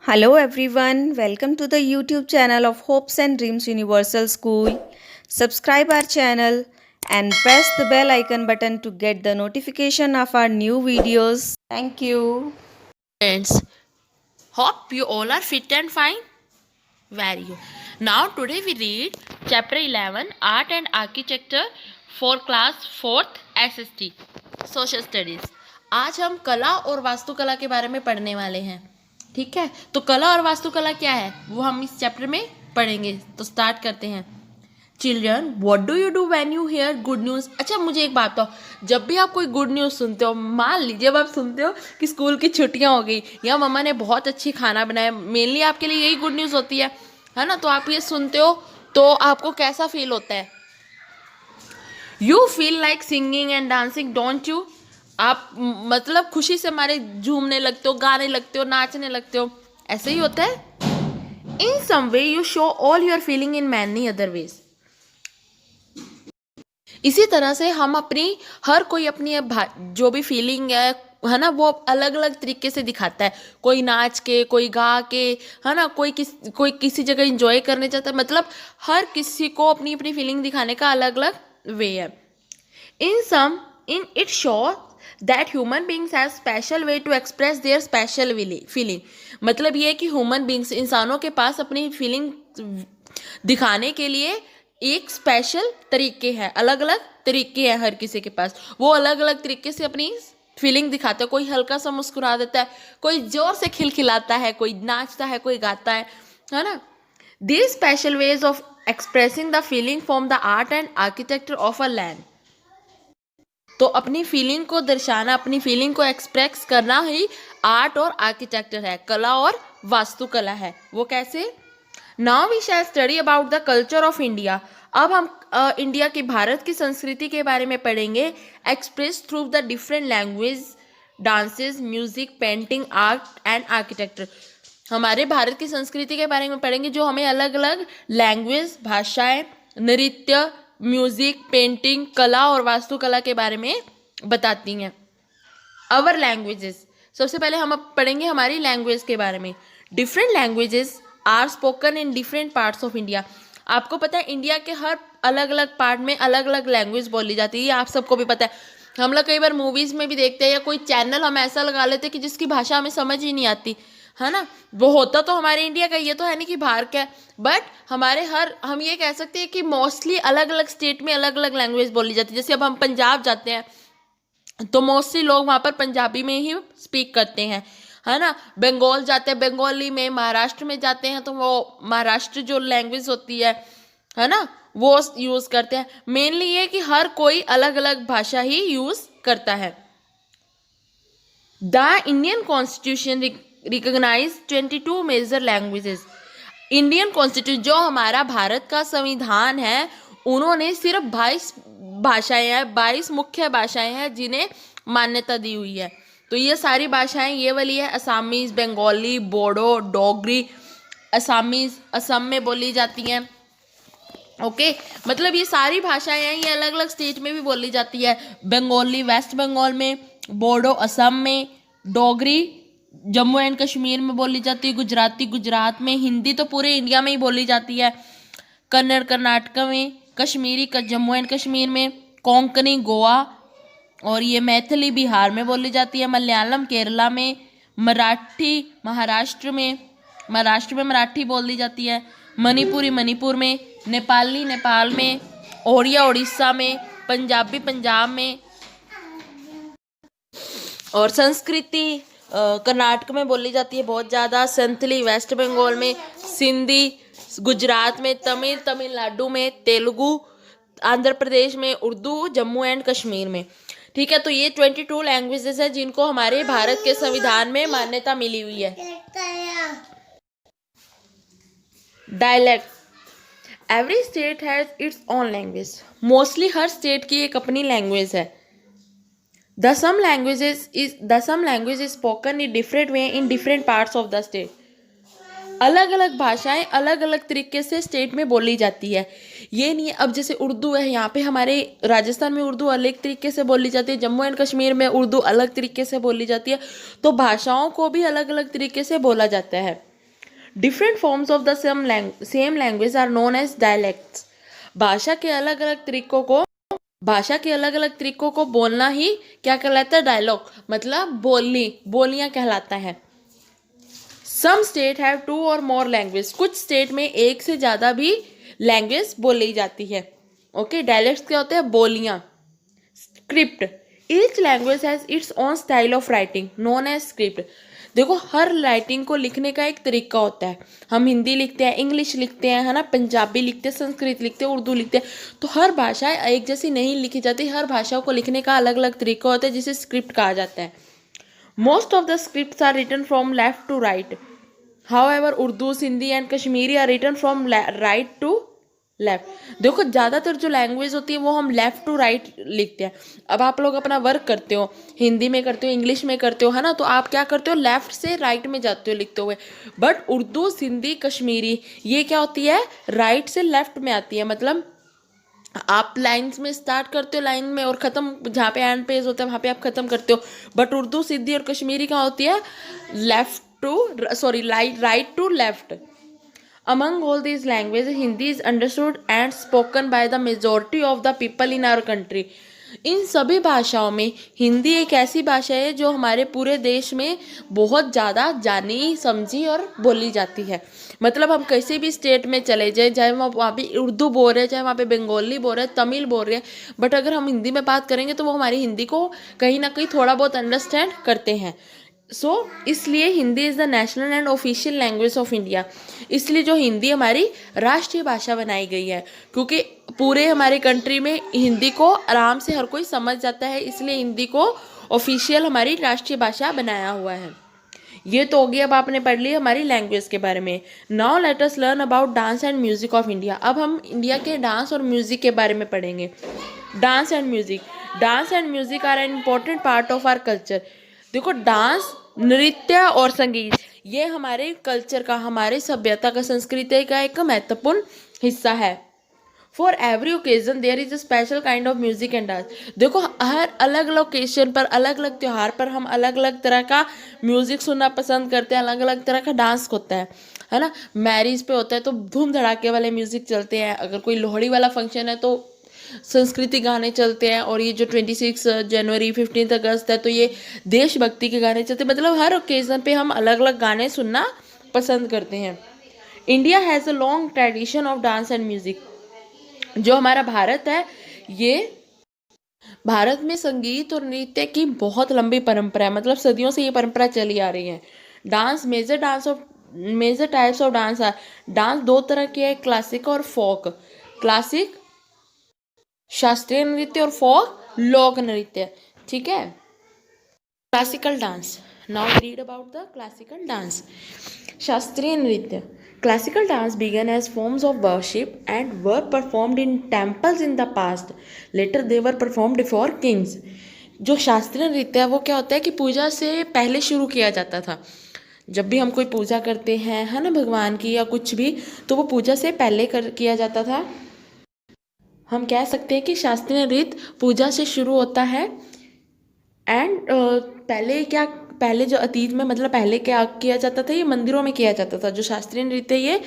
Hello everyone, welcome to the YouTube channel of Hopes and Dreams Universal School. Subscribe our channel and press the bell icon button to get the notification of our new videos. Thank you. Friends, hope you all are fit and fine. Very good. Now today we read chapter 11 Art and Architecture for class 4th SST Social Studies. आज हम कला और वास्तुकला के बारे में पढ़ने वाले हैं. ठीक है, तो कला और वास्तुकला क्या है वो हम इस चैप्टर में पढ़ेंगे. तो स्टार्ट करते हैं. Children, what do you do when you here good news. अच्छा, मुझे एक बात बताओ, जब भी आप कोई गुड न्यूज़ सुनते हो, मान लीजिए जब आप सुनते हो कि स्कूल की छुट्टियां हो गई या मम्मा ने बहुत अच्छी खाना बनाया, मेनली आपके लिए यही गुड न्यूज़ होती है ना. तो आप ये सुनते हो तो आपको कैसा फील होता है? You feel like singing and dancing, don't you. आप मतलब खुशी से हमारे झूमने लगते हो, गाने लगते हो, नाचने लगते हो. ऐसे ही होता है. In some way you show all your feeling in many other ways. इसी तरह से हम अपनी हर कोई अपनी जो भी फीलिंग है ना, वो अलग अलग तरीके से दिखाता है. कोई नाच के, कोई गा के, है ना, कोई किसी जगह एंजॉय करने जाता है. मतलब हर किसी को अपनी अपनी फीलिंग दिखाने का अलग अलग वे है. In it show that human beings have special way to express their special feeling. मतलब ये है कि ह्यूमन बींग्स, इंसानों के पास अपनी फीलिंग दिखाने के लिए एक स्पेशल तरीके हैं, अलग अलग तरीके हैं हर किसी के पास. वो अलग अलग तरीके से अपनी फीलिंग दिखाता है. कोई हल्का सा मुस्कुरा देता है, कोई जोर से खिलखिलाता है, कोई नाचता है, कोई गाता है ना. These special ways of expressing the feeling form the art and architecture of a land. तो अपनी फीलिंग को दर्शाना, अपनी फीलिंग को एक्सप्रेस करना ही आर्ट और आर्किटेक्चर है, कला और वास्तुकला है. वो कैसे? Now we shall study about the culture of India. अब हम इंडिया की, भारत की संस्कृति के बारे में पढ़ेंगे. Express through the different language, dances, music, painting, art and architecture. हमारे भारत की संस्कृति के बारे में पढ़ेंगे जो हमें अलग अलग लैंग्वेज, भाषाएं, नृत्य, म्यूजिक, पेंटिंग, कला और वास्तुकला के बारे में बताती हैं. अवर लैंग्वेजेस. सबसे पहले हम अब पढ़ेंगे हमारी लैंग्वेज के बारे में. Different languages are spoken in different parts of India. आपको पता है इंडिया के हर अलग अलग पार्ट में अलग अलग लैंग्वेज बोली जाती है. आप सबको भी पता है. हम लोग कई बार मूवीज़ में भी देखते हैं या कोई चैनल हम ऐसा लगा लेते हैं कि जिसकी भाषा हमें समझ ही नहीं आती, है ना. वो होता तो हमारे इंडिया का, ये तो है नहीं कि बाहर का है. बट हमारे हम ये कह सकते हैं कि मोस्टली अलग अलग स्टेट में अलग अलग लैंग्वेज बोली जाती है. जैसे अब हम पंजाब जाते हैं तो मोस्टली लोग वहाँ पर पंजाबी में ही स्पीक करते हैं, है ना. बंगाल जाते हैं, बंगाली में. महाराष्ट्र में जाते हैं तो वो महाराष्ट्र जो लैंग्वेज होती है ना, वो यूज़ करते हैं. मेनली ये कि हर कोई अलग अलग भाषा ही यूज़ करता है. The Indian constitution recognise 22 major languages. Indian constitution, जो हमारा भारत का संविधान है, उन्होंने सिर्फ 22 भाषाएं हैं, 22 मुख्य भाषाएं हैं जिन्हें मान्यता दी हुई है. तो ये सारी भाषाएं ये वाली है: असमीज़, बंगाली, बोडो, डोगरी. असमीज़ असम में बोली जाती हैं. ओके, मतलब ये सारी भाषाएं हैं, ये अलग अलग स्टेट में भी बोली जाती है. बंगाली वेस्ट बंगाल में, बोडो असम में, डोगरी जम्मू एंड कश्मीर में बोली जाती है, गुजराती गुजरात में, हिंदी तो पूरे इंडिया में ही बोली जाती है, कन्नड़ कर्नाटक में, कश्मीरी जम्मू एंड कश्मीर में, कोंकणी गोवा, और ये मैथिली बिहार में बोली जाती है, मलयालम केरला में, मराठी महाराष्ट्र में मराठी बोली जाती है, मणिपुरी मणिपुर में, नेपाली नेपाल में, ओडिया उड़ीसा में, पंजाबी पंजाब में, और संस्कृति कर्नाटक में बोली जाती है बहुत ज़्यादा, संथली वेस्ट बंगाल में, सिंधी गुजरात में, तमिल तमिलनाडु में, तेलुगु आंध्र प्रदेश में, उर्दू जम्मू एंड कश्मीर में. ठीक है, तो ये 22 लैंग्वेजेस हैं जिनको हमारे भारत के संविधान में मान्यता मिली हुई है. Dialect. Every state has its own language. Mostly her state की एक अपनी लैंग्वेज है. The some language is spoken in different way in different parts of the state. अलग अलग भाषाएं अलग अलग तरीके से स्टेट में बोली जाती है. ये नहीं है, अब जैसे उर्दू है, यहाँ पे हमारे राजस्थान में उर्दू अलग तरीके से बोली जाती है, जम्मू एंड कश्मीर में उर्दू अलग तरीके से बोली जाती है. तो भाषाओं को भी अलग अलग तरीके से बोला जाता है. Different forms of the same language are known as dialects. भाषा के अलग अलग तरीकों को बोलना ही क्या कहलाता है? डायलॉग, मतलब बोलियां कहलाता है। सम स्टेट हैव 2 और मोर लैंग्वेज, कुछ स्टेट में एक से ज़्यादा भी लैंग्वेज बोली जाती है। ओके, डायलेक्ट्स क्या होते हैं? बोलियां। Script, each language has its own style of writing known as script. देखो, हर राइटिंग को लिखने का एक तरीका होता है। हम हिंदी लिखते हैं, इंग्लिश लिखते हैं, है ना, पंजाबी लिखते हैं, संस्कृत लिखते हैं, उर्दू लिखते हैं। तो हर भाषा एक जैसी नहीं लिखी जाती, हर भाषा को लिखने का अलग अलग तरीका होता है, जिसे स्क्रिप्ट कहा जाता है। Most of the scripts are written from left to right. However Urdu, Sindhi and Kashmiri are written from right to left. देखो, ज़्यादातर जो लैंग्वेज होती है वो हम लेफ्ट टू राइट लिखते हैं। अब आप लोग अपना वर्क करते हो, हिंदी में करते हो, इंग्लिश में करते हो, है ना, तो आप क्या करते हो? लेफ्ट से राइट में जाते हो लिखते हुए। बट उर्दू, सिंधी, कश्मीरी ये क्या होती है? राइट से लेफ्ट में आती है। मतलब आप लाइन्स में स्टार्ट करते हो लाइन में, और ख़त्म जहाँ पे एंड पेज होता है वहाँ पे आप ख़त्म करते हो। बट उर्दू, सिंधी और कश्मीरी क्या होती है? Right to left. Among all these languages, Hindi is understood and spoken by the majority of the people in our country. इन सभी भाषाओं में हिंदी एक ऐसी भाषा है जो हमारे पूरे देश में बहुत ज़्यादा जानी, समझी और बोली जाती है। मतलब हम किसी भी स्टेट में चले जाए, चाहे वहाँ पे उर्दू बोल रहे हैं, चाहे वहाँ पे बंगाली बोल रहे हैं, तमिल बोल रहे हैं, बट अगर हम हिंदी में बात करेंगे तो वो हमारी हिंदी को कहीं ना कहीं थोड़ा बहुत अंडरस्टैंड करते हैं। इसलिए Hindi is the national and official language of India. इसलिए जो हिंदी हमारी राष्ट्रीय भाषा बनाई गई है, क्योंकि पूरे हमारे कंट्री में हिंदी को आराम से हर कोई समझ जाता है, इसलिए हिंदी को ऑफिशियल हमारी राष्ट्रीय भाषा बनाया हुआ है। ये तो हो गया, अब आपने पढ़ ली हमारी लैंग्वेज के बारे में। Now let us learn about dance and music of India. अब हम इंडिया के डांस और म्यूजिक के बारे में पढ़ेंगे। Dance and music are an important part of our culture. देखो, डांस, नृत्य और संगीत ये हमारे कल्चर का, हमारे सभ्यता का, संस्कृति का एक महत्वपूर्ण हिस्सा है। For every occasion there is a special kind of music and dance. देखो, हर अलग अलग ओकेजन पर, अलग अलग त्यौहार पर हम अलग अलग तरह का म्यूजिक सुनना पसंद करते हैं, अलग अलग तरह का डांस होता है ना। मैरिज पे होता है तो धूम धड़ाके वाले म्यूजिक चलते हैं, अगर कोई लोहड़ी वाला फंक्शन है तो संस्कृति गाने चलते हैं, और ये जो 26 जनवरी 15 अगस्त है तो ये देशभक्ति के गाने चलते हैं। मतलब हर ओकेजन पे हम अलग अलग गाने सुनना पसंद करते हैं। India has a long tradition of dance and music. जो हमारा भारत है, ये भारत में संगीत और नृत्य की बहुत लंबी परंपरा है। मतलब सदियों से ये परंपरा चली आ रही है। Major types of dance are, dance 2 तरह के हैं, क्लासिक और फोक। क्लासिक शास्त्रीय नृत्य और फोक लोक नृत्य। ठीक है। Classical dance, now read about the classical dance. शास्त्रीय नृत्य, classical dance began as forms of worship and were performed in temples in the past. Later they were performed for kings. जो शास्त्रीय नृत्य है वो क्या होता है कि पूजा से पहले शुरू किया जाता था। जब भी हम कोई पूजा करते हैं, है ना, भगवान की या कुछ भी, तो वो पूजा से पहले किया जाता था। हम कह सकते हैं कि शास्त्रीय नृत्य पूजा से शुरू होता है। एंड पहले जो अतीत में, मतलब पहले क्या किया जाता था, ये मंदिरों में किया जाता था। जो शास्त्रीय नृत्य ये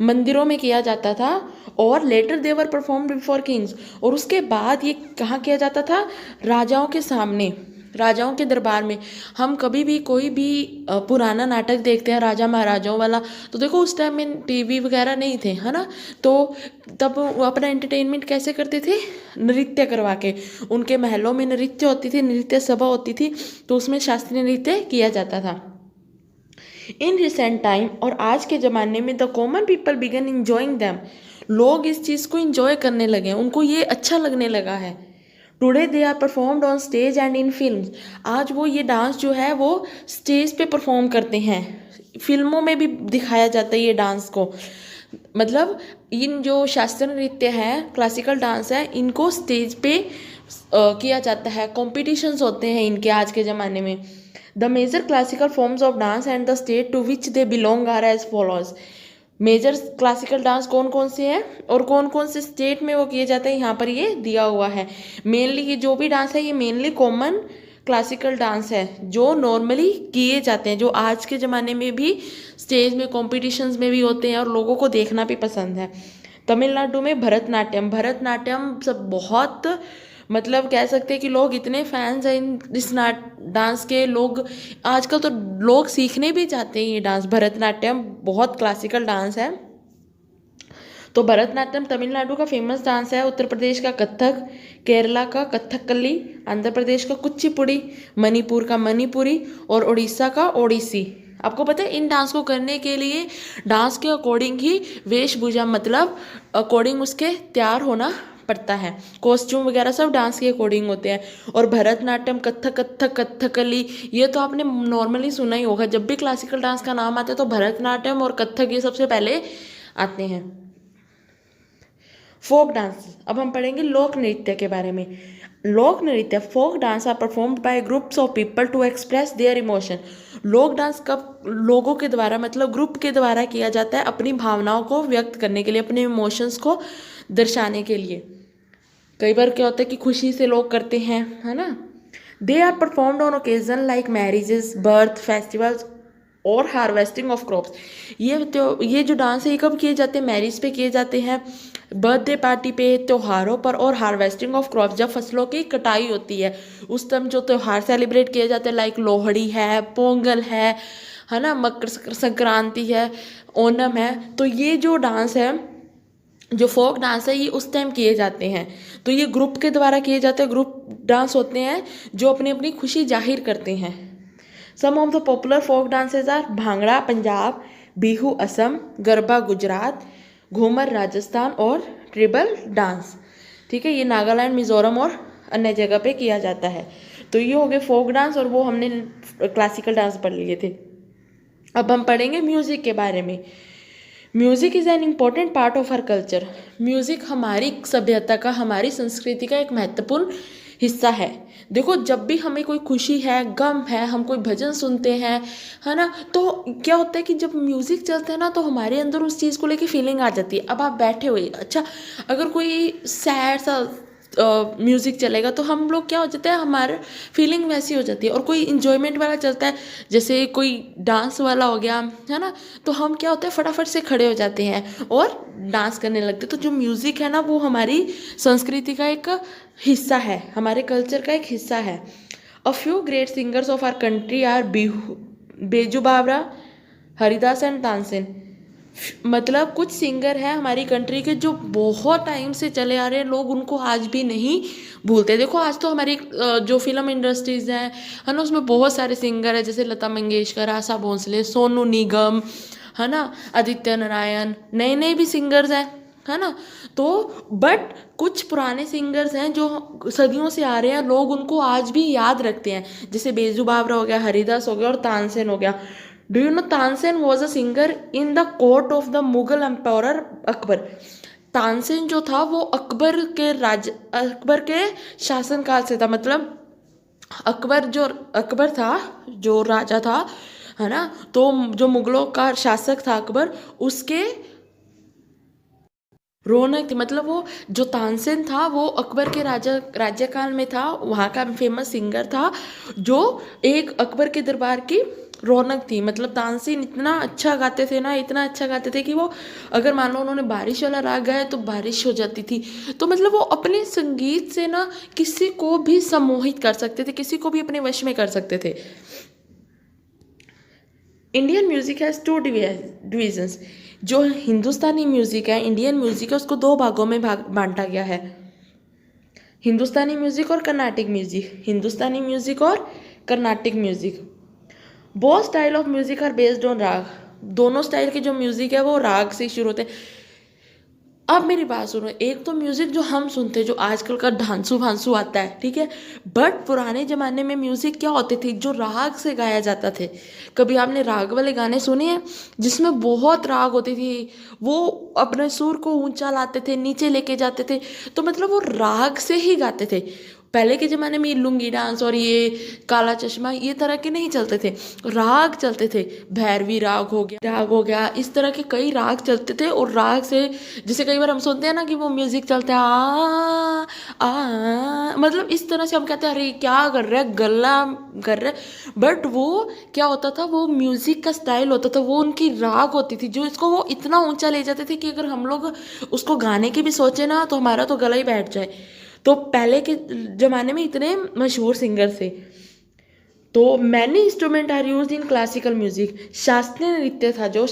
मंदिरों में किया जाता था। और लेटर दे वर परफॉर्म्ड बिफोर किंग्स, और उसके बाद ये कहाँ किया जाता था? राजाओं के सामने, राजाओं के दरबार में। हम कभी भी कोई भी पुराना नाटक देखते हैं राजा महाराजाओं वाला, तो देखो उस टाइम में टीवी वगैरह नहीं थे, है ना, तो तब वो अपना एंटरटेनमेंट कैसे करते थे? नृत्य करवा के। उनके महलों में नृत्य होती थी, नृत्य सभा होती थी, तो उसमें शास्त्रीय नृत्य किया जाता था। इन रिसेंट टाइम, और आज के ज़माने में, the common people began enjoying them. लोग इस चीज़ को इंजॉय करने लगे हैं, उनको ये अच्छा लगने लगा है। Today they are performed on stage and in film. आज वो ये डांस जो है वो स्टेज पे परफॉर्म करते हैं, फिल्मों में भी दिखाया जाता है ये डांस को। मतलब इन जो शास्त्रीय नृत्य है, क्लासिकल डांस है, इनको स्टेज पे किया जाता है, कॉम्पिटिशन्स होते हैं इनके आज के ज़माने में। The major classical forms of dance and the state to which they belong are as follows. Major classical dance कौन कौन से हैं और कौन कौन से स्टेट में वो किए जाते हैं, यहाँ पर ये दिया हुआ है। मेनली ये जो भी डांस है ये मेनली कॉमन क्लासिकल डांस है जो नॉर्मली किए जाते हैं, जो आज के ज़माने में भी स्टेज में कॉम्पिटिशन्स में भी होते हैं और लोगों को देखना भी पसंद है। तमिलनाडु में भरतनाट्यम, भरतनाट्यम सब बहुत मतलब कह सकते हैं कि लोग इतने फैंस हैं इस डांस के, लोग आजकल तो लोग सीखने भी चाहते हैं ये डांस। भरतनाट्यम बहुत क्लासिकल डांस है। तो भरतनाट्यम तमिलनाडु का फेमस डांस है, उत्तर प्रदेश का कथक, केरला का कथकली, आंध्र प्रदेश का कुचिपुड़ी, मणिपुर का मणिपुरी और उड़ीसा का ओडिसी। आपको पता है इन डांस को करने के लिए डांस के अकॉर्डिंग ही वेशभूषा मतलब अकॉर्डिंग उसके तैयार होना पड़ता है, कॉस्ट्यूम वगैरह सब डांस के अकॉर्डिंग होते हैं। और भरतनाट्यम, कथकली ये तो आपने नॉर्मली सुना ही होगा, जब भी क्लासिकल डांस का नाम आता है तो भरतनाट्यम और कथक ये सबसे पहले आते हैं। फोक डांस, अब हम पढ़ेंगे लोक नृत्य के बारे में। लोक नृत्य, folk dance are performed by groups of people to express their emotion. लोक डांस कब लोगों के द्वारा मतलब ग्रुप के द्वारा किया जाता है अपनी भावनाओं को व्यक्त करने के लिए, अपने इमोशंस को दर्शाने के लिए। कई बार क्या होता है कि खुशी से लोग करते हैं, है ना। They are performed on occasion like marriages, birth, festivals और हार्वेस्टिंग ऑफ क्रॉप्स। ये जो डांस है ये कब किए जाते हैं? मैरिज पे किए जाते हैं, बर्थडे पार्टी पे, त्योहारों पर और हार्वेस्टिंग ऑफ क्रॉप्स जब फसलों की कटाई होती है उस टाइम जो त्योहार सेलिब्रेट किए जाते हैं, लाइक लोहड़ी है, पोंगल है ना, मकर संक्रांति है, ओणम है। तो ये जो डांस है, जो फोक डांस है, ये उस टाइम किए जाते हैं। तो ये ग्रुप के द्वारा किए जाते हैं, ग्रुप डांस होते हैं जो अपनी अपनी खुशी जाहिर करते हैं। Some of the popular folk dances are bhangra Punjab, Bihu Assam, garba Gujarat, ghoomar Rajasthan और ट्रिबल डांस। ठीक है, ये नागालैंड, मिजोरम और अन्य जगह पे किया जाता है। तो ये हो गए फोक डांस और वो हमने क्लासिकल डांस पढ़ लिए थे। अब हम पढ़ेंगे म्यूज़िक के बारे में। Music is an important part of our culture. Music हमारी सभ्यता का, हमारी संस्कृति का एक महत्वपूर्ण हिस्सा है। देखो जब भी हमें कोई खुशी है, गम है, हम कोई भजन सुनते हैं, है ना, तो क्या होता है कि जब म्यूज़िक चलता है ना तो हमारे अंदर उस चीज़ को लेके फीलिंग आ जाती है। अब आप बैठे हुए, अच्छा अगर कोई सैड सा म्यूज़िक चलेगा तो हम लोग क्या हो जाता है, हमारा फीलिंग वैसी हो जाती है। और कोई इन्जॉयमेंट वाला चलता है, जैसे कोई डांस वाला हो गया, है ना, तो हम क्या होता है फटाफट से खड़े हो जाते हैं और डांस करने लगते हैं। तो जो म्यूज़िक है ना वो हमारी संस्कृति का एक हिस्सा है, हमारे कल्चर का एक हिस्सा है। A few great singers of our country are Baiju Bawra, Haridas and Tansen. मतलब कुछ सिंगर हैं हमारी कंट्री के जो बहुत टाइम से चले आ रहे हैं, लोग उनको आज भी नहीं भूलते। देखो आज तो हमारी जो फिल्म इंडस्ट्रीज़ हैं, है ना, उसमें बहुत सारे सिंगर हैं, जैसे लता मंगेशकर, आशा भोसले, सोनू निगम, है ना, आदित्य नारायण, नए नए भी सिंगर्स हैं, है ना। तो बट कुछ पुराने सिंगर्स हैं जो सदियों से आ रहे हैं, लोग उनको आज भी याद रखते हैं, जैसे बेजू बावरा हो गया, हरिदास हो गया और तानसेन हो गया। Do you know Tansen was a singer in the court of the Mughal empire Akbar. Tansen जो था वो अकबर के शासनकाल से था। मतलब अकबर था जो राजा था, है ना, तो जो मुगलों का शासक था अकबर, उसके रौनक थी। मतलब वो जो तानसेन था वो अकबर के राज्यकाल में था, वहाँ का फेमस सिंगर था जो एक अकबर के दरबार की रौनक थी। मतलब तानसेन इतना अच्छा गाते थे ना, इतना अच्छा गाते थे कि वो अगर मान लो उन्होंने बारिश वाला राग गाया तो बारिश हो जाती थी। तो मतलब वो अपने संगीत से ना किसी को भी सम्मोहित कर सकते थे, किसी को भी अपने वश में कर सकते थे। Indian music has two divisions. जो हिंदुस्तानी म्यूजिक है, इंडियन म्यूजिक है, उसको दो भागों में बांटा गया है, हिंदुस्तानी म्यूजिक और कर्नाटिक म्यूजिक। हिंदुस्तानी म्यूजिक और Carnatic music, both style of music are based on raga. दोनों स्टाइल के जो म्यूजिक है वो राग से शुरू होते हैं। अब मेरी बात सुनो, एक तो म्यूजिक जो हम सुनते हैं, जो आजकल का ढांसू भांसू आता है, ठीक है, बट पुराने जमाने में म्यूजिक क्या होते थे, जो राग से गाया जाता थे। कभी आपने राग वाले गाने सुने हैं जिसमें बहुत राग होती थी, वो अपने सुर को ऊंचा लाते थे, नीचे लेके जाते थे, तो मतलब वो राग से ही गाते थे। पहले के ज़माने में ये लुंगी डांस और ये काला चश्मा ये तरह के नहीं चलते थे, राग चलते थे। भैरवी राग हो गया, इस तरह के कई राग चलते थे। और राग से जैसे कई बार हम सुनते हैं ना कि वो म्यूज़िक चलता है मतलब इस तरह से हम कहते हैं अरे क्या कर रहा है, गला कर रहा है। बट वो क्या होता था, वो म्यूज़िक का स्टाइल होता था, वो उनकी राग होती थी जो इसको वो इतना ऊंचा ले जाते थे कि अगर हम लोग उसको गाने की भी सोचे ना तो हमारा तो गला ही बैठ जाए। तो पहले के ज़माने में इतने मशहूर सिंगर थे। तो many instrument are use in classical music. शास्त्रीय नृत्य था जो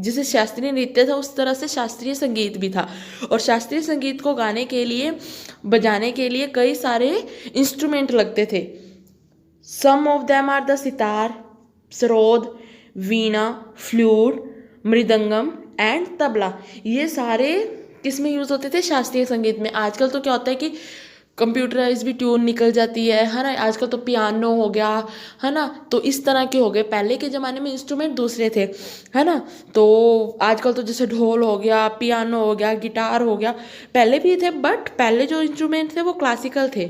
जिसे शास्त्रीय नृत्य था उस तरह से शास्त्रीय संगीत भी था। और शास्त्रीय संगीत को गाने के लिए बजाने के लिए कई सारे इंस्ट्रूमेंट लगते थे। Some of them are the sitar, sarod, veena, flute, mridangam and tabla. ये सारे किस में यूज़ होते थे? शास्त्रीय संगीत में। आजकल तो क्या होता है कि कंप्यूटराइज भी ट्यून निकल जाती है ना। आजकल तो पियानो हो गया, है ना, तो इस तरह के हो गए। पहले के ज़माने में इंस्ट्रूमेंट दूसरे थे, है ना। तो आजकल तो जैसे ढोल हो गया, पियानो हो गया, गिटार हो गया, पहले भी थे बट पहले जो इंस्ट्रूमेंट थे वो क्लासिकल थे।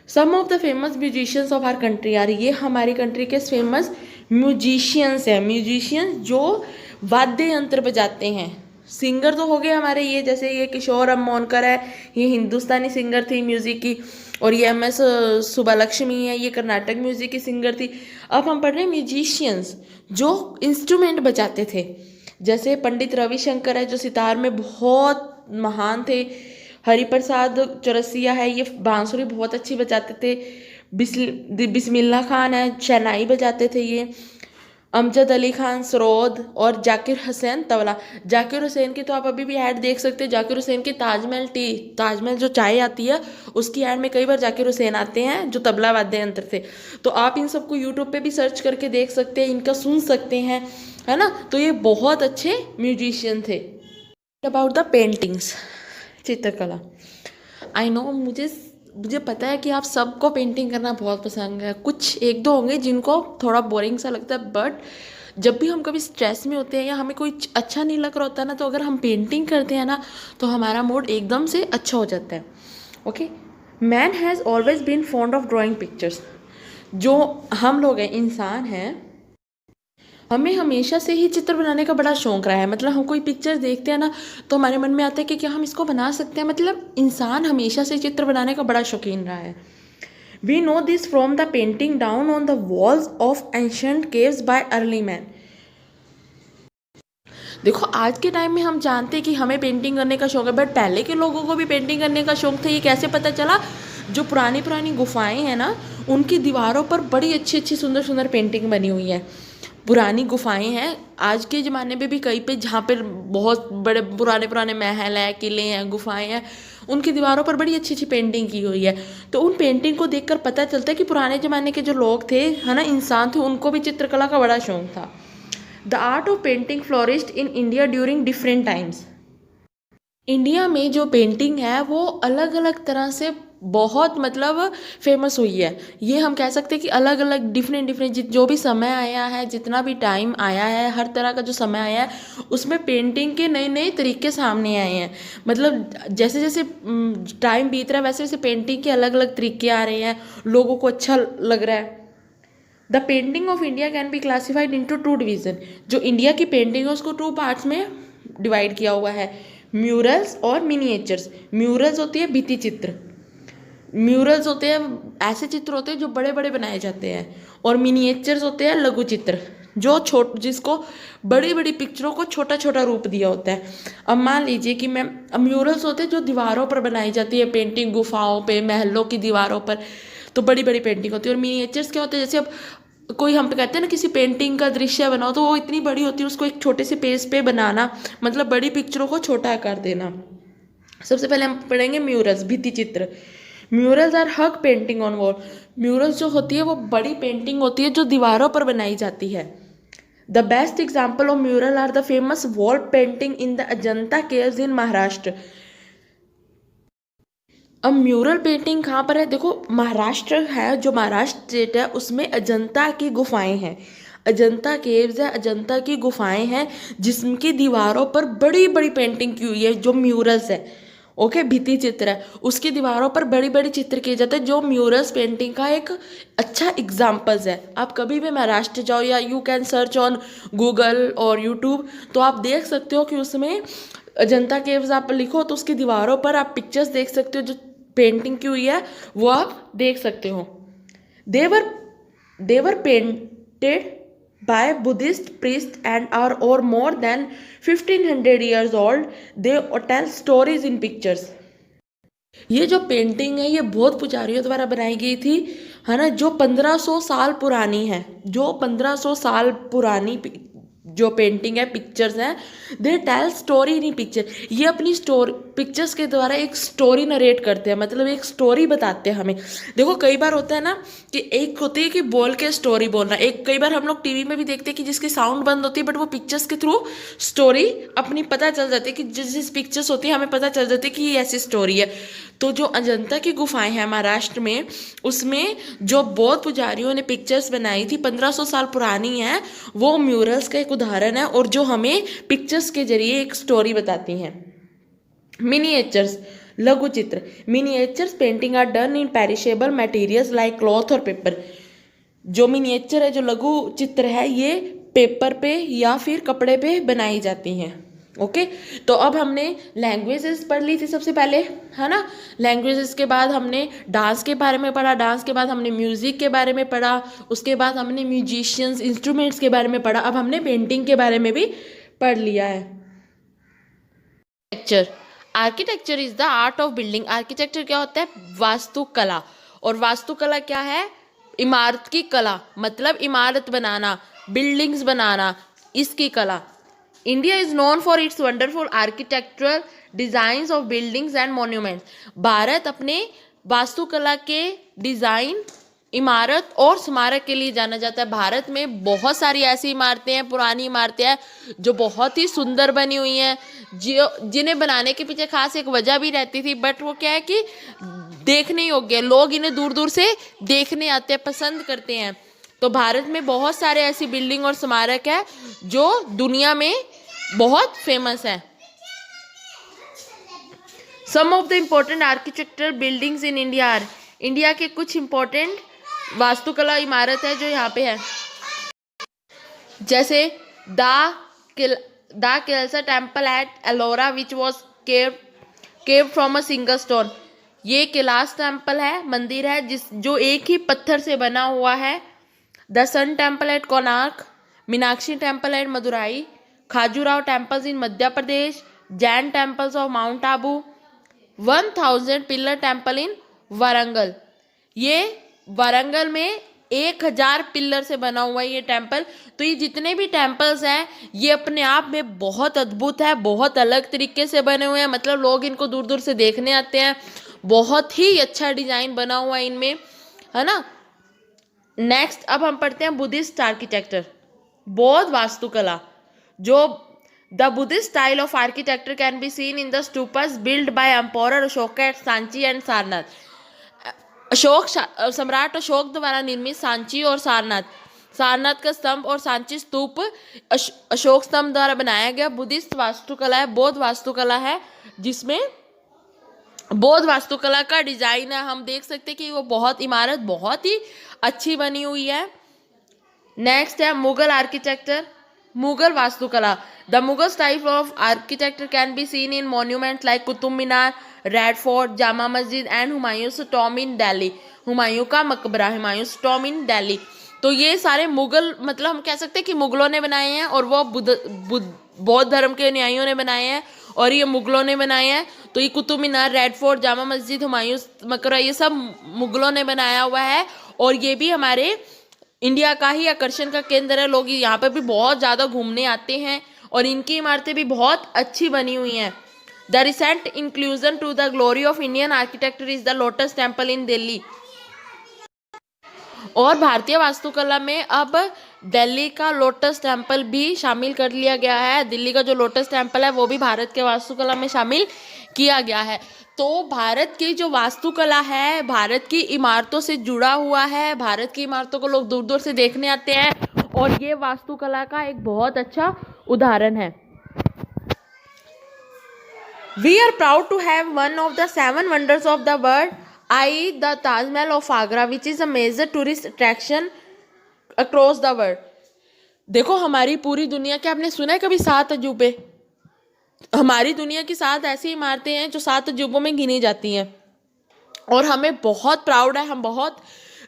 Some of the famous musicians of our country are, ये हमारी कंट्री के फेमस म्यूजिशियंस हैं। म्यूजिशियंस जो वाद्य यंत्र बजाते हैं। सिंगर तो हो गए हमारे ये, जैसे ये किशोर अमोनकर है, ये हिंदुस्तानी सिंगर थी म्यूज़िक की। और ये MS सुब्बालक्ष्मी है, ये कर्नाटक म्यूज़िक की सिंगर थी। अब हम पढ़ रहे हैं म्यूजिशियंस जो इंस्ट्रूमेंट बजाते थे। जैसे पंडित रविशंकर है जो सितार में बहुत महान थे। हरिप्रसाद चौरसिया है, ये बांसुरी बहुत अच्छी बजाते थे। बिस्मिल्लाह खान है, शहनाई बजाते थे ये। अमजद अली खान सरोद और जाकिर हुसैन तबला। जाकिर हुसैन की तो आप अभी भी ऐड देख सकते हैं। जाकिर हुसैन की ताजमहल जो चाय आती है उसकी ऐड में कई बार जाकिर हुसैन आते हैं जो तबला वाद्य यंत्र थे। तो आप इन सबको यूट्यूब पे भी सर्च करके देख सकते हैं, इनका सुन सकते हैं, है ना। तो ये बहुत अच्छे म्यूजिशियन थे। अबाउट द पेंटिंग्स, चित्रकला। आई नो, मुझे पता है कि आप सबको पेंटिंग करना बहुत पसंद है। कुछ एक दो होंगे जिनको थोड़ा बोरिंग सा लगता है, बट जब भी हम कभी स्ट्रेस में होते हैं या हमें कोई अच्छा नहीं लग रहा होता ना, तो अगर हम पेंटिंग करते हैं ना तो हमारा मूड एकदम से अच्छा हो जाता है। Okay, man has always been fond of drawing pictures. जो हम लोग हैं, इंसान हैं, हमें हमेशा से ही चित्र बनाने का बड़ा शौक रहा है। मतलब हम कोई पिक्चर देखते हैं ना तो हमारे मन में आता है कि क्या हम इसको बना सकते हैं। मतलब इंसान हमेशा से चित्र बनाने का बड़ा शौकीन रहा है। We know this from the painting down on the walls of ancient caves by early man. देखो, आज के टाइम में हम जानते हैं कि हमें पेंटिंग करने का शौक है, बट पहले के लोगों को भी पेंटिंग करने का शौक था। ये कैसे पता चला? जो पुरानी पुरानी गुफाएं हैं ना, उनकी दीवारों पर बड़ी अच्छी अच्छी सुंदर सुंदर पेंटिंग बनी हुई है। पुरानी गुफाएं हैं, आज के ज़माने में भी कहीं पे जहाँ पर बहुत बड़े पुराने पुराने महल हैं, किले हैं, गुफाएं हैं, उनकी दीवारों पर बड़ी अच्छी अच्छी पेंटिंग की हुई है। तो उन पेंटिंग को देखकर पता चलता है कि पुराने ज़माने के जो लोग थे, है ना, इंसान थे, उनको भी चित्रकला का बड़ा शौक था। The art of painting flourished in India during different times. India में जो पेंटिंग है वो अलग अलग तरह से बहुत मतलब फेमस हुई है। ये हम कह सकते हैं कि अलग अलग डिफरेंट जो भी समय आया है, जितना भी टाइम आया है, हर तरह का जो समय आया है उसमें पेंटिंग के नए नए तरीके सामने आए हैं। मतलब जैसे जैसे टाइम बीत रहा है वैसे वैसे पेंटिंग के अलग अलग तरीके आ रहे हैं, लोगों को अच्छा लग रहा है। The painting of India can be classified into 2 division. जो इंडिया की पेंटिंग है उसको 2 पार्ट्स में डिवाइड किया हुआ है, म्यूरल्स और मिनिएचर्स। म्यूरल्स होती है भित्ति चित्र, म्यूरल्स होते हैं ऐसे चित्र होते हैं जो बड़े बड़े बनाए जाते हैं, और मिनिएचर्स होते हैं लघु चित्र जो जिसको बड़ी बड़ी पिक्चरों को छोटा छोटा रूप दिया होता है। अब मान लीजिए कि म्यूरल्स होते हैं जो दीवारों पर बनाई जाती है, पेंटिंग गुफाओं पे, महलों की दीवारों पर, तो बड़ी बड़ी पेंटिंग होती है। और मिनिएचर्स क्या होते हैं? जैसे अब कोई हम कहते हैं ना किसी पेंटिंग का दृश्य बनाओ, तो वो इतनी बड़ी होती है, उसको एक छोटे से पेज पे बनाना, मतलब बड़ी पिक्चरों को छोटा कर देना। सबसे पहले हम पढ़ेंगे म्यूरल्स, भित्ति चित्र। Murals are huge painting on wall. Murals जो होती है वो बड़ी पेंटिंग होती है जो दीवारों पर बनाई जाती है। The best example of mural are the famous wall painting in the Ajanta caves in Maharashtra. अब म्यूरल पेंटिंग कहाँ पर है? देखो, महाराष्ट्र है, जो महाराष्ट्र स्टेट है उसमें अजंता की गुफाएं हैं, अजंता केव्स है, अजंता की गुफाएं हैं जिसकी दीवारों पर बड़ी बड़ी पेंटिंग की हुई है जो म्यूरल्स है। ओके, भित्ति चित्र है, उसकी दीवारों पर बड़ी बड़ी चित्र किए जाते हैं, जो म्यूरल्स पेंटिंग का एक अच्छा एग्जाम्पल्स है। आप कभी भी महाराष्ट्र जाओ या you can search on Google और यूट्यूब, तो आप देख सकते हो कि उसमें अजंता केव्स आप लिखो तो उसकी दीवारों पर आप पिक्चर्स देख सकते हो, जो पेंटिंग की हुई है वो आप देख सकते हो। They were painted by Buddhist priests and are or more than 1500 years old. They tell stories in pictures. ये जो पेंटिंग है ये बौद्ध पुजारियों द्वारा बनाई गई थी, है ना, जो 1500 साल पुरानी है, जो 1500 साल पुरानी जो पेंटिंग है, पिक्चर्स हैं, they tell story in picture. ये अपनी स्टोरी पिक्चर्स के द्वारा एक स्टोरी नरेट करते हैं, मतलब एक स्टोरी बताते हैं हमें। देखो कई बार होता है ना कि एक होती है कि बोल के स्टोरी बोलना, एक कई बार हम लोग टीवी में भी देखते हैं कि जिसकी साउंड बंद होती है बट वो पिक्चर्स के थ्रू स्टोरी अपनी पता चल जाती है, कि जिस पिक्चर्स होती है हमें पता चल जाती है कि ये ऐसी स्टोरी है। तो जो अजंता की गुफाएं हैं महाराष्ट्र में, उसमें जो बौद्ध पुजारियों ने पिक्चर्स बनाई थी 1500 साल पुरानी है, वो म्यूरल्स का एक उदाहरण है, और जो हमें पिक्चर्स के जरिए एक स्टोरी बताती हैं। मिनिएचर्स, लघु चित्र। Miniatures painting are done in perishable materials like cloth और पेपर। जो मिनिएचर है, जो लघु चित्र है, ये पेपर पे या फिर कपड़े पे बनाई जाती हैं। ओके, तो अब हमने लैंग्वेजेस पढ़ ली थी सबसे पहले, है ना। लैंग्वेजेस के बाद हमने डांस के बारे में पढ़ा, डांस के बाद हमने म्यूजिक के बारे में पढ़ा, उसके बाद हमने म्यूजिशियंस, इंस्ट्रूमेंट्स के बारे में पढ़ा, अब हमने पेंटिंग के बारे में भी पढ़ लिया है। Architecture, architecture is the art of building. Architecture क्या होता है? वास्तुकला। और वास्तुकला क्या है? इमारत की कला, मतलब इमारत बनाना, बिल्डिंग्स बनाना, इसकी कला। India is known for its wonderful architectural designs of buildings and monuments. Bharat अपने वास्तुकला के डिजाइन, इमारत और स्मारक के लिए जाना जाता है। भारत में बहुत सारी ऐसी इमारतें हैं, पुरानी इमारतें हैं, जो बहुत ही सुंदर बनी हुई हैं, जो जिन्हें बनाने के पीछे खास एक वजह भी रहती थी, बट वो क्या है कि देखने योग्य, लोग इन्हें दूर दूर से देखने आते हैं, पसंद करते हैं। तो भारत में बहुत सारे ऐसी बिल्डिंग और स्मारक है जो दुनिया में बहुत फेमस है। Some of the important architectural buildings in India are. India के कुछ इम्पोर्टेंट वास्तुकला इमारत है जो यहाँ पे है, जैसे the Kailasa temple at Ellora which was cave from a single stone. ये कैलाश टेम्पल है, मंदिर है जो एक ही पत्थर से बना हुआ है। The sun temple at Konark, Meenakshi temple at Madurai, Khajuraho temples in Madhya Pradesh, Jain temples of Mount Abu, 1000 pillar temple in Warangal. ये वारंगल में 1000 पिलर से बना हुआ है ये टेम्पल। तो ये जितने भी टेम्पल्स हैं ये अपने आप में बहुत अद्भुत है, बहुत अलग तरीके से बने हुए हैं, मतलब लोग इनको दूर दूर से देखने आते हैं। बहुत ही अच्छा डिजाइन बना हुआ है इनमें, है ना। नेक्स्ट अब हम पढ़ते हैं बुद्धिस्ट आर्किटेक्चर, बौद्ध वास्तुकला। जो the Buddhist style of architecture can be seen in the stupas build by emperor Ashoka at Sanchi and Sarnath. सम्राट अशोक द्वारा निर्मित सांची और सारनाथ का स्तंभ और सांची स्तूप अशोक स्तंभ द्वारा बनाया गया बुद्धिस्ट वास्तुकला है, बौद्ध वास्तुकला है, जिसमें बौद्ध वास्तुकला का डिजाइन है। हम देख सकते हैं कि वो इमारत बहुत ही अच्छी बनी हुई है। नेक्स्ट है मुगल आर्किटेक्चर, मुगल वास्तुकला। The Mughal style of architecture can be seen in monument like Qutub Minar, red fort, Jama Masjid and Humayun's Tom इन दिल्ली। हुमायूं का मकबरा, हुमायूंस टॉम इन दिल्ली। तो ये सारे मुगल, मतलब हम कह सकते हैं कि मुगलों ने बनाए हैं, और वो बौद्ध धर्म के अनुयायियों ने बनाए हैं, और ये मुगलों ने बनाए हैं। तो ये कुतुब मीनार, रेड फोर्ट, जामा मस्जिद, हुमायूंस मकबरा, ये सब मुगलों ने बनाया हुआ है, और ये भी हमारे इंडिया का ही आकर्षण का केंद्र है। लोग यहाँ पे भी बहुत ज़्यादा घूमने आते हैं, और इनकी इमारतें भी बहुत अच्छी बनी हुई हैं। The recent inclusion to the glory of Indian architecture is the lotus temple in Delhi. और भारतीय वास्तुकला में अब दिल्ली का लोटस टेम्पल भी शामिल कर लिया गया है। दिल्ली का जो लोटस टेम्पल है वो भी भारत के वास्तुकला में शामिल किया गया है। तो भारत की जो वास्तुकला है भारत की इमारतों से जुड़ा हुआ है, भारत की इमारतों को लोग दूर दूर से देखने आते हैं, और ये वास्तुकला का एक बहुत अच्छा उदाहरण है। We are proud to have one of the 7 wonders of the world, i.e. the Taj Mahal of Agra, which is a major tourist attraction across the world. देखो हमारी पूरी दुनिया के, आपने सुना है कभी 7 अजूबे? हमारी दुनिया की 7 ऐसी इमारतें हैं जो 7 अजूबों में गिनी जाती हैं, और हमें बहुत प्राउड है, हम बहुत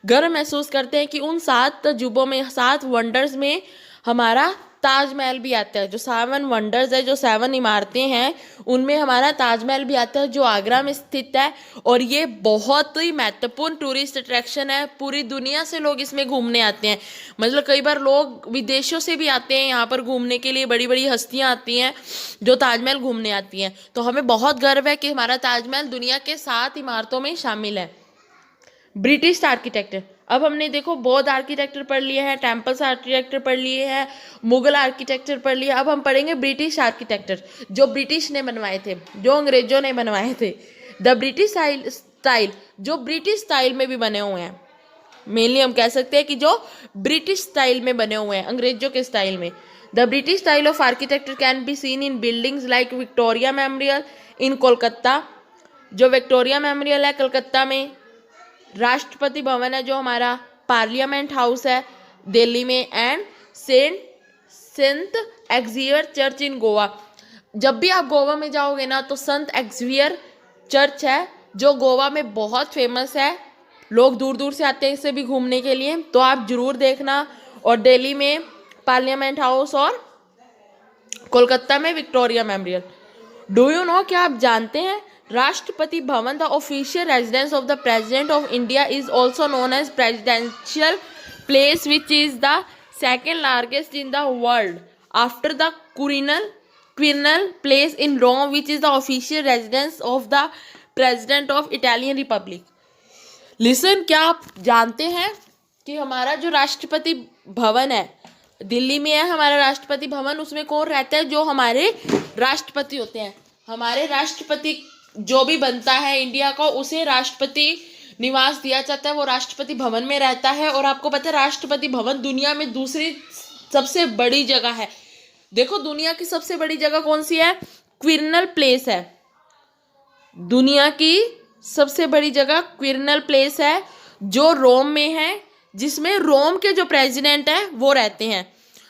गर्व महसूस करते हैं कि उन 7 अजूबों में, 7 वंडर्स में हमारा ताजमहल भी आता है। जो 7 वंडर्स है, जो 7 इमारतें हैं, उनमें हमारा ताजमहल भी आता है जो आगरा में स्थित है। और ये बहुत ही महत्वपूर्ण टूरिस्ट अट्रैक्शन है, पूरी दुनिया से लोग इसमें घूमने आते हैं। मतलब कई बार लोग विदेशों से भी आते हैं यहाँ पर घूमने के लिए, बड़ी बड़ी हस्तियाँ आती हैं जो ताजमहल घूमने आती हैं। तो हमें बहुत गर्व है कि हमारा ताजमहल दुनिया के 7 इमारतों में शामिल है। ब्रिटिश आर्किटेक्चर, अब हमने देखो बौद्ध आर्किटेक्चर पढ़ लिए हैं, टेम्पल्स आर्किटेक्चर पढ़ लिए हैं, मुगल आर्किटेक्चर पढ़ लिया। अब हम पढ़ेंगे ब्रिटिश आर्किटेक्चर, जो ब्रिटिश ने बनवाए थे, जो अंग्रेजों ने बनवाए थे। द ब्रिटिश स्टाइल, जो ब्रिटिश स्टाइल में भी बने हुए हैं। मेनली हम कह सकते हैं कि जो ब्रिटिश स्टाइल में बने हुए हैं, अंग्रेजों के स्टाइल में। The British style of architecture can be seen in buildings like Victoria Memorial in Kolkata, जो विक्टोरिया मेमोरियल है कलकत्ता में। राष्ट्रपति भवन है जो हमारा, पार्लियामेंट हाउस है दिल्ली में, and Saint Xavier Church in Goa. जब भी आप गोवा में जाओगे ना तो संत एक्सवियर चर्च है जो गोवा में बहुत फेमस है, लोग दूर दूर से आते हैं इसे भी घूमने के लिए, तो आप जरूर देखना। और दिल्ली में पार्लियामेंट हाउस और कोलकाता में Victoria memorial. Do you know, क्या आप जानते हैं Rashtrapati Bhavan, the official residence of the president of India, is also known as presidential place, which is the second largest in the world after the Quirinal place in Rome, which is the official residence of the president of Italian republic. Listen, क्या आप जानते हैं कि हमारा जो राष्ट्रपति भवन है दिल्ली में है, हमारा राष्ट्रपति भवन, उसमें कौन रहता है? जो हमारे राष्ट्रपति होते हैं। हमारे राष्ट्रपति जो भी बनता है इंडिया का, उसे राष्ट्रपति निवास दिया जाता है, वो राष्ट्रपति भवन में रहता है। और आपको पता है राष्ट्रपति भवन दुनिया में दूसरी सबसे बड़ी जगह है। देखो दुनिया की सबसे बड़ी जगह कौन सी है? क्विरिनल प्लेस है। दुनिया की सबसे बड़ी जगह क्विरिनल प्लेस है जो रोम में है, जिसमें रोम के जो प्रेसिडेंट है वो रहते हैं,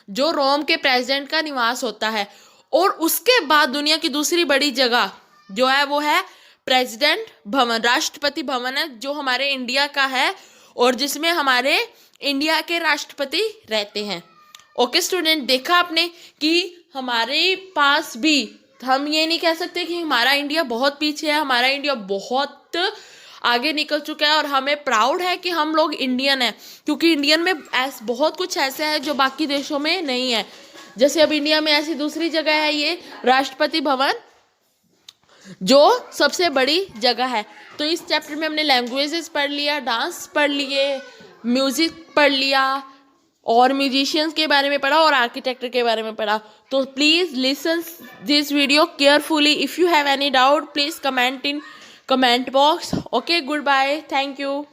जो रोम के प्रेसिडेंट का निवास होता है। और उसके बाद दुनिया की दूसरी बड़ी जगह जो है वो है प्रेसिडेंट भवन, राष्ट्रपति भवन है, जो हमारे इंडिया का है और जिसमें हमारे इंडिया के राष्ट्रपति रहते हैं। ओके स्टूडेंट, देखा आपने कि हमारे पास भी, हम ये नहीं कह सकते कि हमारा इंडिया बहुत पीछे है, हमारा इंडिया बहुत आगे निकल चुका है। और हमें प्राउड है कि हम लोग इंडियन हैं, क्योंकि इंडियन में बहुत कुछ ऐसा है जो बाकी देशों में नहीं है। जैसे अब इंडिया में ऐसी दूसरी जगह है ये राष्ट्रपति भवन, जो सबसे बड़ी जगह है। तो इस चैप्टर में हमने लैंग्वेजेस पढ़ लिया, डांस पढ़ लिए, म्यूजिक पढ़ लिया, और म्यूजिशियंस के बारे में पढ़ा, और आर्किटेक्चर के बारे में पढ़ा। तो please listen this video carefully. If you have any doubt please comment in comment box. Okay, good bye, thank you.